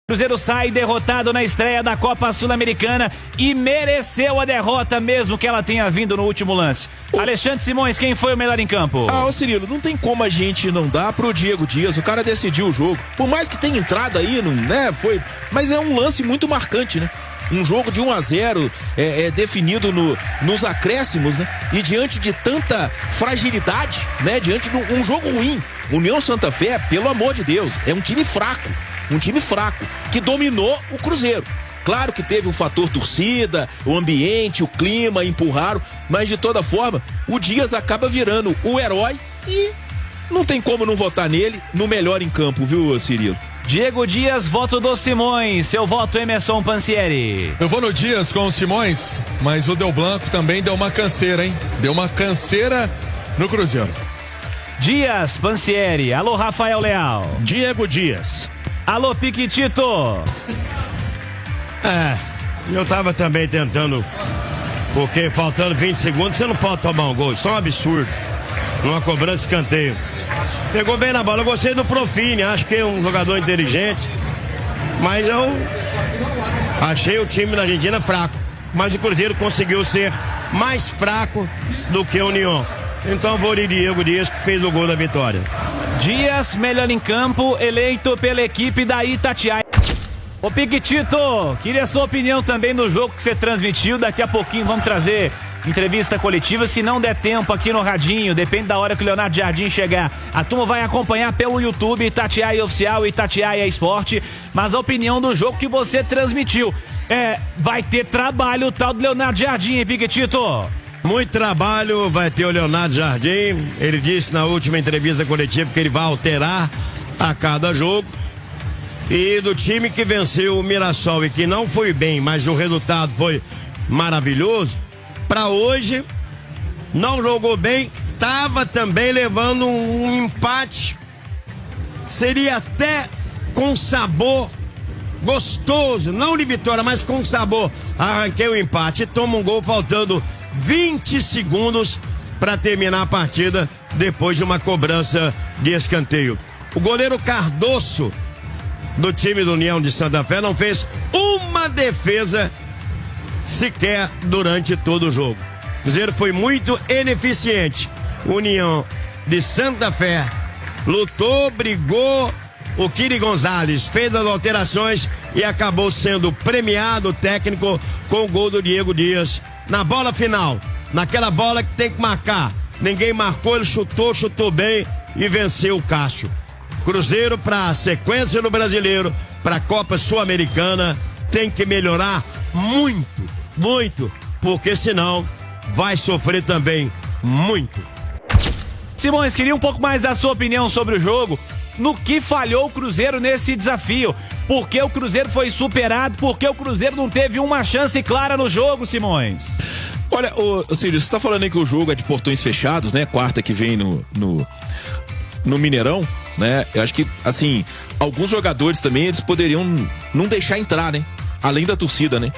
Cruzeiro sai derrotado na estreia da Copa Sul-Americana e mereceu a derrota mesmo que ela tenha vindo no último lance. Alexandre Simões, quem foi o melhor em campo? Ô Cirilo, não tem como a gente não dar pro Diego Dias, o cara decidiu o jogo. Por mais que tenha entrado aí, não, né, mas é um lance muito marcante, né? Um jogo de 1-0 definido nos acréscimos, né? E diante de tanta fragilidade, né? Diante de um jogo ruim. União Santa Fé, pelo amor de Deus, é um time fraco. Um time fraco, que dominou o Cruzeiro. Claro que teve o fator torcida, o ambiente, o clima, empurraram, mas de toda forma, o Dias acaba virando o herói e não tem como não votar nele no melhor em campo, viu, Cirilo? Diego Dias, voto do Simões. Seu voto, Emerson Pansieri. Eu vou no Dias com o Simões, mas o Del Blanco também deu uma canseira, hein? Deu uma canseira no Cruzeiro. Dias, Pansieri. Alô, Rafael Leal. Diego Dias. Alô, Piquitito. Eu tava também tentando, porque faltando 20 segundos você não pode tomar um gol, isso é um absurdo. Numa cobrança de escanteio. Pegou bem na bola, eu gostei do Profine, acho que é um jogador inteligente, mas eu achei o time da Argentina fraco, mas o Cruzeiro conseguiu ser mais fraco do que o União. Então vou de Diego Dias, que fez o gol da vitória. Dias, melhor em campo, eleito pela equipe da Itatiaia. Ô Piquitito, queria sua opinião também no jogo que você transmitiu. Daqui a pouquinho vamos trazer entrevista coletiva, se não der tempo aqui no radinho, depende da hora que o Leonardo Jardim chegar. A turma vai acompanhar pelo YouTube, Itatiaia Oficial, Itatiaia Esporte, mas a opinião do jogo que você transmitiu. Vai ter trabalho o tal do Leonardo Jardim, hein, Piquitito? Muito trabalho, vai ter o Leonardo Jardim. Ele disse na última entrevista coletiva que ele vai alterar a cada jogo. E do time que venceu o Mirassol e que não foi bem, mas o resultado foi maravilhoso, para hoje não jogou bem, estava também levando um empate. Seria até com sabor gostoso, não de vitória, mas com sabor. Arranquei o empate e toma um gol faltando 20 segundos para terminar a partida depois de uma cobrança de escanteio. O goleiro Cardoso do time do União de Santa Fé não fez uma defesa sequer durante todo o jogo. O Cruzeiro foi muito ineficiente. União de Santa Fé lutou, brigou. O Kiri Gonzalez fez as alterações e acabou sendo premiado o técnico com o gol do Diego Dias na bola final, naquela bola que tem que marcar. Ninguém marcou, ele chutou bem e venceu o Cássio. Cruzeiro, para a sequência no Brasileiro, para a Copa Sul-Americana, tem que melhorar muito, porque senão vai sofrer também muito. Simões, queria um pouco mais da sua opinião sobre o jogo. No que falhou o Cruzeiro nesse desafio? Por que o Cruzeiro foi superado? Por que o Cruzeiro não teve uma chance clara no jogo, Simões? Olha, Círio, você tá falando aí que o jogo é de portões fechados, né? Quarta que vem no Mineirão, né? Eu acho que, assim, alguns jogadores também, eles poderiam não deixar entrar, né? Além da torcida, né?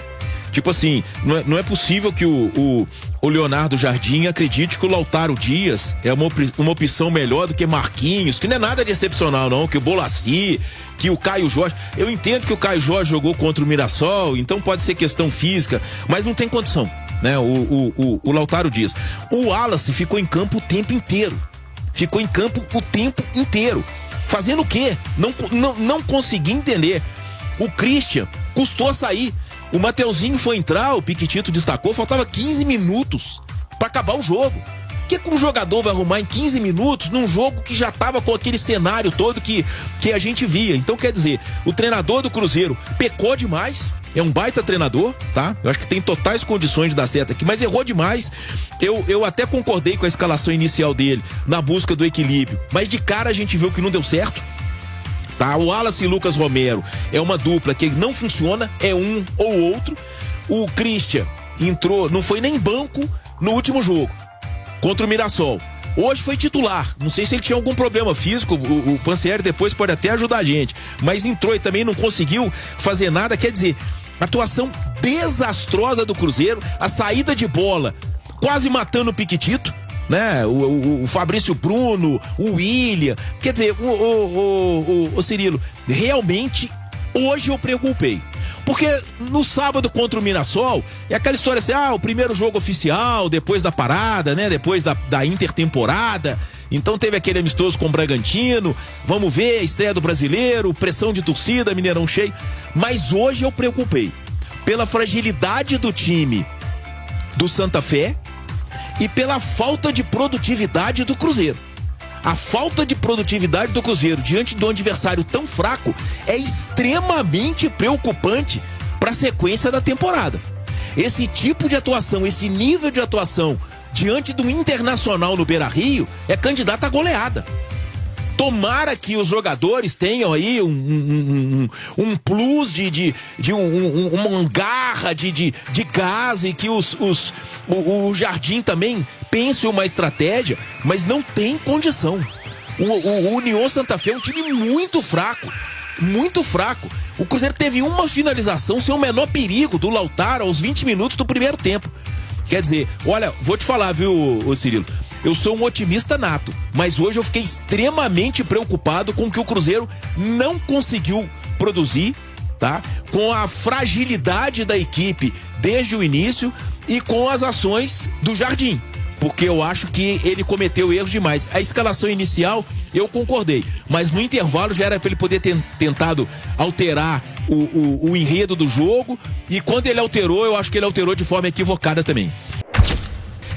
Tipo assim, não é possível que o Leonardo Jardim acredite que o Lautaro Dias é uma opção melhor do que Marquinhos, que não é nada de excepcional não, que o Bolassi, que o Caio Jorge. Eu entendo que o Caio Jorge jogou contra o Mirassol, então pode ser questão física, mas não tem condição, né? O Lautaro Dias. O Wallace ficou em campo o tempo inteiro. Fazendo o quê? Não consegui entender. O Christian custou a sair. O Mateuzinho foi entrar, o Piquitito destacou, faltava 15 minutos pra acabar o jogo. O que um jogador vai arrumar em 15 minutos num jogo que já tava com aquele cenário todo que a gente via? Então, quer dizer, o treinador do Cruzeiro pecou demais, é um baita treinador, tá? Eu acho que tem totais condições de dar certo aqui, mas errou demais. Eu até concordei com a escalação inicial dele, na busca do equilíbrio, mas de cara a gente viu que não deu certo. Tá, o Wallace e Lucas Romero é uma dupla que não funciona, é um ou outro. O Christian entrou, não foi nem banco no último jogo contra o Mirassol. Hoje foi titular, não sei se ele tinha algum problema físico, o Pansieri depois pode até ajudar a gente, mas entrou e também não conseguiu fazer nada. Quer dizer, atuação desastrosa do Cruzeiro, a saída de bola quase matando o Piquitito, né? O Fabrício Bruno, o William. Quer dizer, o Cirilo, realmente Hoje eu preocupei. Porque no sábado contra o Mirassol, é aquela história assim, o primeiro jogo oficial, depois da parada, né? Depois da intertemporada. Então teve aquele amistoso com o Bragantino, vamos ver, estreia do Brasileiro, pressão de torcida, Mineirão cheio. Mas hoje eu preocupei pela fragilidade do time do Santa Fé e pela falta de produtividade do Cruzeiro. A falta de produtividade do Cruzeiro diante de um adversário tão fraco é extremamente preocupante para a sequência da temporada. Esse tipo de atuação, esse nível de atuação diante do Internacional no Beira-Rio é candidato a goleada. Tomara que os jogadores tenham aí um plus uma garra de gás e que o Jardim também pense uma estratégia, mas não tem condição. O União Santa Fé é um time muito fraco. Muito fraco. O Cruzeiro teve uma finalização sem o menor perigo do Lautaro aos 20 minutos do primeiro tempo. Quer dizer, olha, vou te falar, viu, Cirilo? Eu sou um otimista nato, mas hoje eu fiquei extremamente preocupado com o que o Cruzeiro não conseguiu produzir, tá? Com a fragilidade da equipe desde o início e com as ações do Jardim, porque eu acho que ele cometeu erros demais. A escalação inicial eu concordei, mas no intervalo já era para ele poder ter tentado alterar o enredo do jogo, e quando ele alterou, eu acho que ele alterou de forma equivocada também.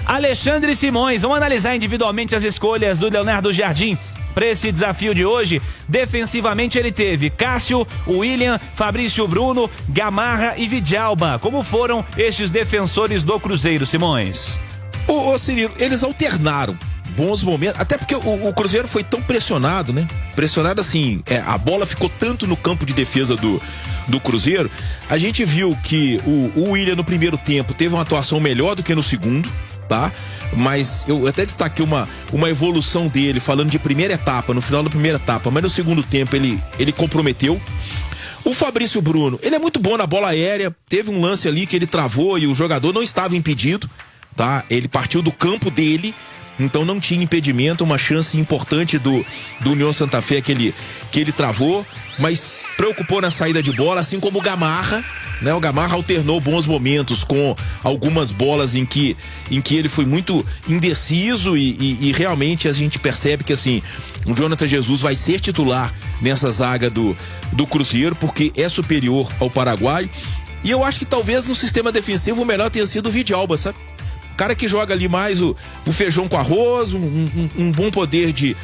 Alexandre Simões, vamos analisar individualmente as escolhas do Leonardo Jardim para esse desafio de hoje. Defensivamente ele teve Cássio, William, Fabrício Bruno, Gamarra e Vidalba. Como foram estes defensores do Cruzeiro, Simões? Ô Cirilo, eles alternaram bons momentos, até porque o Cruzeiro foi tão pressionado, né? Pressionado assim, a bola ficou tanto no campo de defesa do Cruzeiro. A gente viu que o William no primeiro tempo teve uma atuação melhor do que no segundo, tá? Mas eu até destaquei uma evolução dele, falando de primeira etapa, no final da primeira etapa, mas no segundo tempo ele comprometeu. O Fabrício Bruno, ele é muito bom na bola aérea, teve um lance ali que ele travou e o jogador não estava impedido, tá? Ele partiu do campo dele, então não tinha impedimento, uma chance importante do União Santa Fé que ele travou, mas preocupou na saída de bola, assim como o Gamarra, né? O Gamarra alternou bons momentos com algumas bolas em que ele foi muito indeciso e realmente a gente percebe que assim, o Jonathan Jesus vai ser titular nessa zaga do Cruzeiro, porque é superior ao Paraguai, e eu acho que talvez no sistema defensivo o melhor tenha sido o Vidalba, sabe? O cara que joga ali mais o feijão com arroz, um bom poder de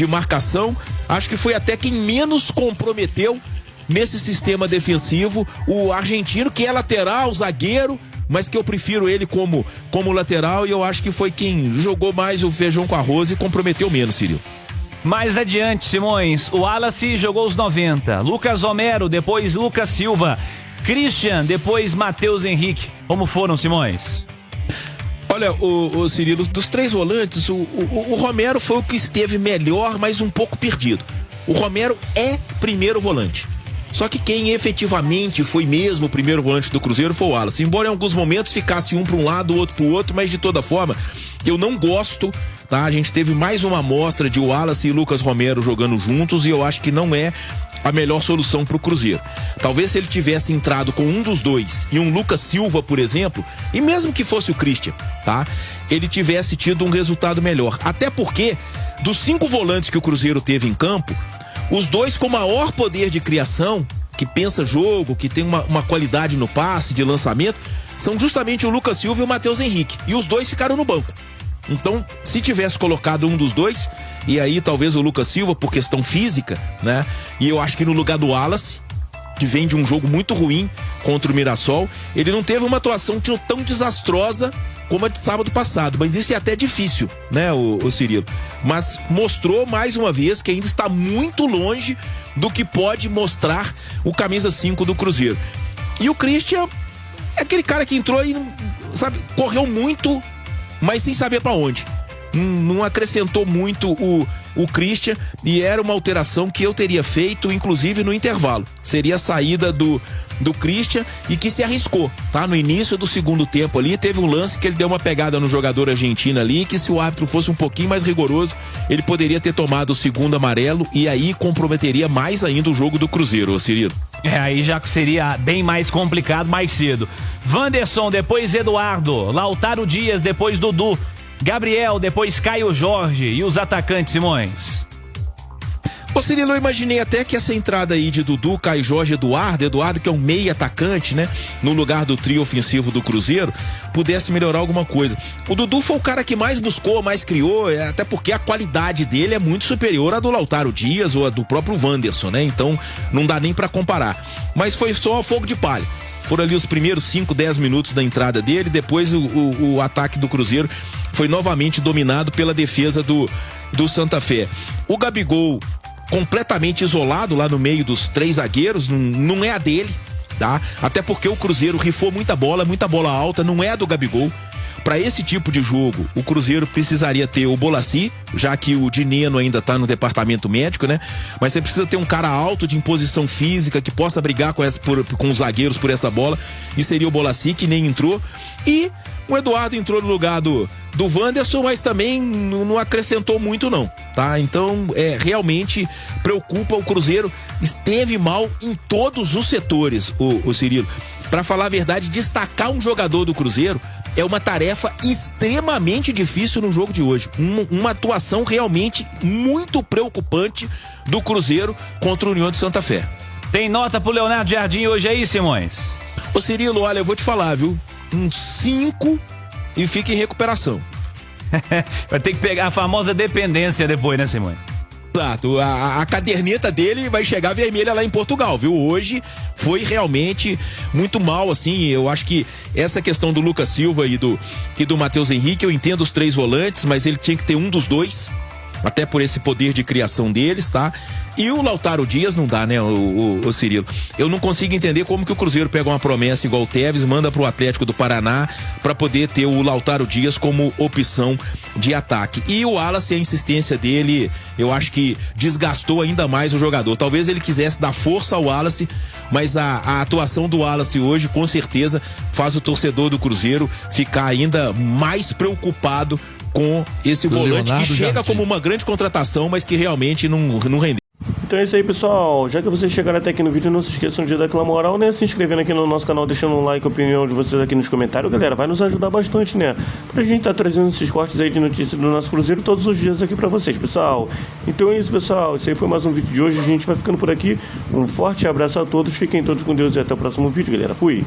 marcação. Acho que foi até quem menos comprometeu nesse sistema defensivo. O argentino, que é lateral, zagueiro, mas que eu prefiro ele como lateral, e eu acho que foi quem jogou mais o feijão com arroz e comprometeu menos, Cirilo. Mais adiante, Simões, o Wallace jogou os 90, Lucas Romero, depois Lucas Silva, Christian, depois Matheus Henrique. Como foram, Simões? Olha, o Cirilo, dos três volantes, o Romero foi o que esteve melhor, mas um pouco perdido. O Romero é primeiro volante. Só que quem efetivamente foi mesmo o primeiro volante do Cruzeiro foi o Wallace. Embora em alguns momentos ficasse um para um lado, o outro para o outro, mas de toda forma, eu não gosto, tá? A gente teve mais uma amostra de Wallace e Lucas Romero jogando juntos, e eu acho que não é a melhor solução para o Cruzeiro. Talvez se ele tivesse entrado com um dos dois e um Lucas Silva, por exemplo, e mesmo que fosse o Christian, tá? Ele tivesse tido um resultado melhor. Até porque, dos 5 volantes que o Cruzeiro teve em campo, os dois com maior poder de criação, que pensa jogo, que tem uma qualidade no passe, de lançamento, são justamente o Lucas Silva e o Matheus Henrique. E os dois ficaram no banco. Então, se tivesse colocado um dos dois, e aí talvez o Lucas Silva, por questão física, né? E eu acho que no lugar do Wallace, que vem de um jogo muito ruim contra o Mirassol, ele não teve uma atuação tão desastrosa como a de sábado passado, mas isso é até difícil, né, o Cirilo? Mas mostrou mais uma vez que ainda está muito longe do que pode mostrar o camisa 5 do Cruzeiro. E o Christian é aquele cara que entrou e, sabe, correu muito, mas sem saber pra onde. Não acrescentou muito o Christian, e era uma alteração que eu teria feito, inclusive no intervalo. Seria a saída do Christian, e que se arriscou, tá? No início do segundo tempo ali, teve um lance que ele deu uma pegada no jogador argentino ali, que se o árbitro fosse um pouquinho mais rigoroso, ele poderia ter tomado o segundo amarelo, e aí comprometeria mais ainda o jogo do Cruzeiro, ô Cirilo. Aí já seria bem mais complicado mais cedo. Wanderson, depois Eduardo. Lautaro Dias, depois Dudu. Gabriel, depois Caio Jorge. E os atacantes, Simões? Ô Cirilo, eu imaginei até que essa entrada aí de Dudu, Caio Jorge, Eduardo que é um meio atacante, né, no lugar do trio ofensivo do Cruzeiro, pudesse melhorar alguma coisa. O Dudu foi o cara que mais buscou, mais criou, até porque a qualidade dele é muito superior à do Lautaro Dias ou à do próprio Wanderson, né, então não dá nem pra comparar. Mas foi só fogo de palha. Foram ali os primeiros 5, 10 minutos da entrada dele, depois o ataque do Cruzeiro foi novamente dominado pela defesa do Santa Fé. O Gabigol completamente isolado lá no meio dos 3 zagueiros, não é a dele, tá? Até porque o Cruzeiro rifou muita bola alta, não é a do Gabigol. Para esse tipo de jogo, o Cruzeiro precisaria ter o Bolassi, já que o Dineno ainda tá no departamento médico, né? Mas você precisa ter um cara alto de imposição física que possa brigar com os zagueiros por essa bola, e seria o Bolassi, que nem entrou. E o Eduardo entrou no lugar do Wanderson, mas também não acrescentou muito não, tá? Então, realmente preocupa. O Cruzeiro esteve mal em todos os setores, o Cirilo. Para falar a verdade, destacar um jogador do Cruzeiro é uma tarefa extremamente difícil no jogo de hoje. Uma atuação realmente muito preocupante do Cruzeiro contra o União de Santa Fé. Tem nota pro Leonardo Jardim hoje aí, Simões? Ô Cirilo, olha, eu vou te falar, viu? 5 e fica em recuperação. Vai ter que pegar a famosa dependência depois, né, Simões? Exato, a caderneta dele vai chegar vermelha lá em Portugal, viu? Hoje foi realmente muito mal, assim. Eu acho que essa questão do Lucas Silva e do Matheus Henrique, eu entendo os 3 volantes, mas ele tinha que ter um dos 2, até por esse poder de criação deles, tá? E o Lautaro Dias não dá, né, o Cirilo? Eu não consigo entender como que o Cruzeiro pega uma promessa igual o Tevez, manda pro Atlético do Paraná para poder ter o Lautaro Dias como opção de ataque. E o Wallace, a insistência dele, eu acho que desgastou ainda mais o jogador. Talvez ele quisesse dar força ao Wallace, mas a atuação do Wallace hoje, com certeza, faz o torcedor do Cruzeiro ficar ainda mais preocupado com esse volante Leonardo que chega Jardim como uma grande contratação, mas que realmente não rendeu. Então é isso aí, pessoal. Já que vocês chegaram até aqui no vídeo, não se esqueçam de dar aquela moral, né? Se inscrevendo aqui no nosso canal, deixando um like, a opinião de vocês aqui nos comentários, galera. Vai nos ajudar bastante, né? Pra gente tá trazendo esses cortes aí de notícias do nosso Cruzeiro todos os dias aqui pra vocês, pessoal. Então é isso, pessoal. Esse aí foi mais um vídeo de hoje. A gente vai ficando por aqui. Um forte abraço a todos. Fiquem todos com Deus e até o próximo vídeo, galera. Fui!